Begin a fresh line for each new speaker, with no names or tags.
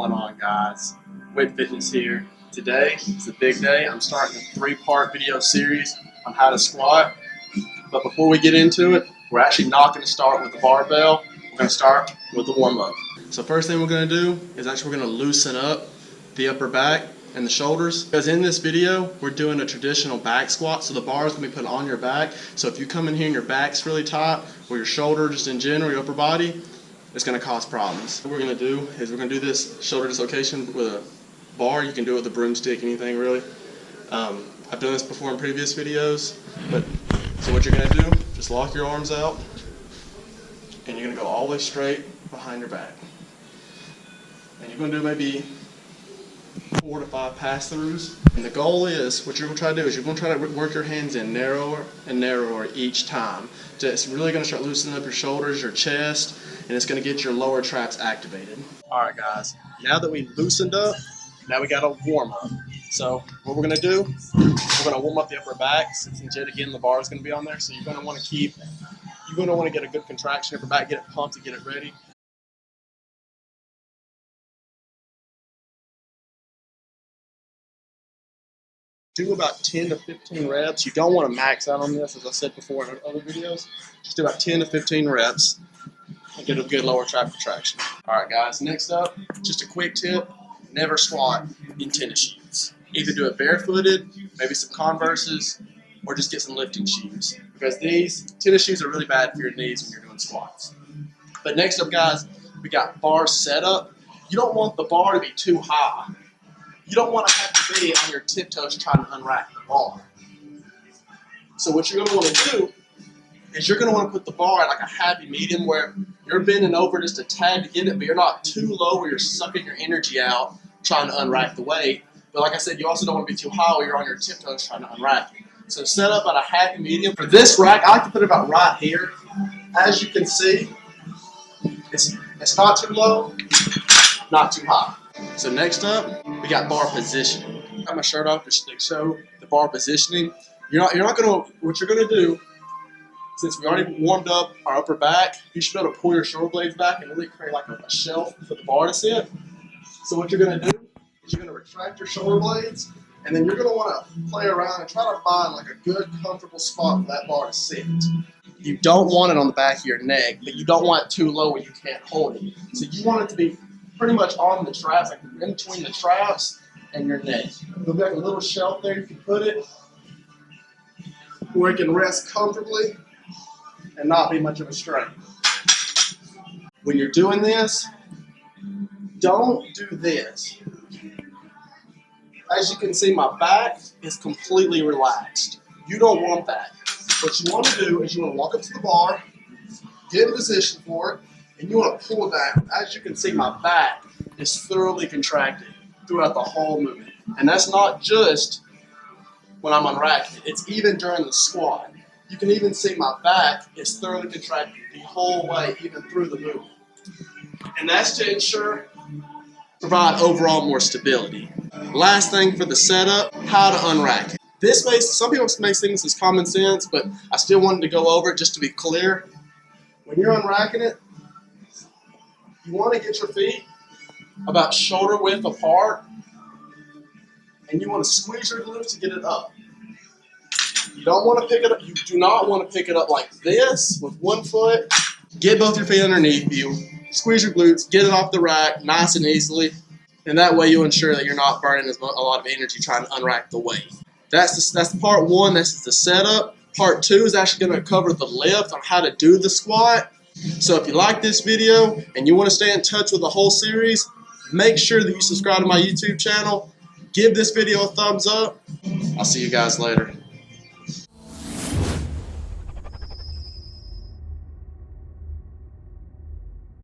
going on, guys? Whitt Fitness here. Today is a big day. I'm starting a 3-part video series on how to squat. But before we get into it, we're actually not going to start with the barbell. We're going to start with the warm-up. So first thing we're going to do is we're going to loosen up the upper back and the shoulders. Because in this video, we're doing a traditional back squat. So the bar is going to be put on your back. So if you come in here and your back's really tight, or your shoulder just in general, your upper body, it's going to cause problems. What we're going to do is we're going to do this shoulder dislocation with a bar. You can do it with a broomstick, anything really. I've done this before in previous videos. So what you're going to do, just lock your arms out, and you're going to go all the way straight behind your back. And you're going to do maybe 4 to 5 pass-throughs. And the goal is, what you're going to try to do is you're going to try to work your hands in narrower and narrower each time. So it's really going to start loosening up your shoulders, your chest, and it's going to get your lower traps activated. Alright guys, now that we've loosened up, now we got to warm up. So what we're going to do, we're going to warm up the upper back, since yet again the bar is going to be on there. So you're going to want to get a good contraction of your back, get it pumped and get it ready. Do about 10 to 15 reps. You don't want to max out on this, as I said before in other videos. Just do about 10 to 15 reps and get a good lower trap contraction. Alright guys, next up, just a quick tip. Never squat in tennis shoes. Either do it barefooted, maybe some Converses, or just get some lifting shoes. Because these tennis shoes are really bad for your knees when you're doing squats. But next up guys, we got bar setup. You don't want the bar to be too high. You don't want to have to be on your tiptoes trying to unrack the bar. So what you're going to want to do is you're going to want to put the bar at like a happy medium where you're bending over just a tad to get it, but you're not too low where you're sucking your energy out trying to unrack the weight. But like I said, you also don't want to be too high where you're on your tiptoes trying to unrack it. So set up at a happy medium. For this rack, I like to put it about right here. As you can see, it's not too low, not too high. So next up, we got bar positioning. I got my shirt off to show the bar positioning. What you're gonna do, since we already warmed up our upper back, you should be able to pull your shoulder blades back and really create like a shelf for the bar to sit. So what you're gonna do is you're gonna retract your shoulder blades, and then you're gonna wanna play around and try to find like a good, comfortable spot for that bar to sit. You don't want it on the back of your neck, but you don't want it too low where you can't hold it. So you want it to be pretty much on the traps, like in between the traps and your neck. There'll be like a little shelf there you can put it where it can rest comfortably and not be much of a strain. When you're doing this, don't do this. As you can see, my back is completely relaxed. You don't want that. What you want to do is you want to walk up to the bar, get in position for it, and you want to pull down. As you can see, my back is thoroughly contracted throughout the whole movement. And that's not just when I'm unracking it. It's even during the squat. You can even see my back is thoroughly contracted the whole way, even through the movement. And that's to provide overall more stability. Last thing for the setup, how to unrack it. Some people may think this is common sense, but I still wanted to go over it just to be clear. When you're unracking it, you want to get your feet about shoulder width apart, and you want to squeeze your glutes to get it up. You don't want to pick it up. You do not want to pick it up like this with one foot. Get both your feet underneath you. Squeeze your glutes. Get it off the rack nice and easily, and that way you'll ensure that you're not burning a lot of energy trying to unrack the weight. That's part one. This is the setup. Part two is actually going to cover the lift on how to do the squat. So if you like this video and you want to stay in touch with the whole series, make sure that you subscribe to my YouTube channel. Give this video a thumbs up. I'll see you guys later.